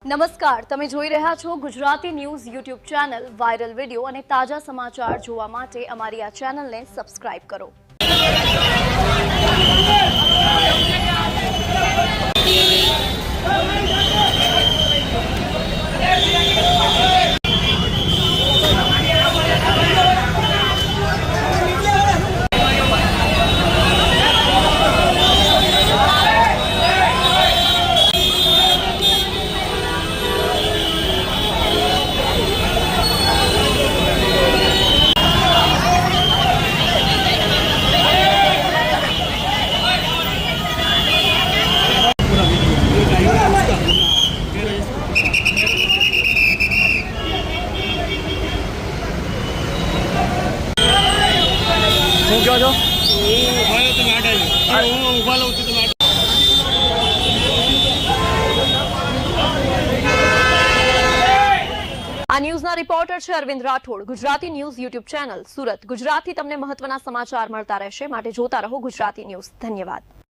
નમસ્કાર, તમે જોઈ રહ્યા છો Gujarati news YouTube channel. Viral video અને તાજા સમાચાર જોવા માટે અમારી આ ચેનલને સબસ્ક્રાઇબ કરો. શું કહો છો? ઉભા લઉં છું. આ ન્યૂઝના રિપોર્ટર છે Arvind Rathod. Gujarati news YouTube channel, Surat. ગુજરાતથી તમને મહત્વના સમાચાર મળતા રહેશે, માટે જોતા રહો ગુજરાતી ન્યૂઝ. ધન્યવાદ.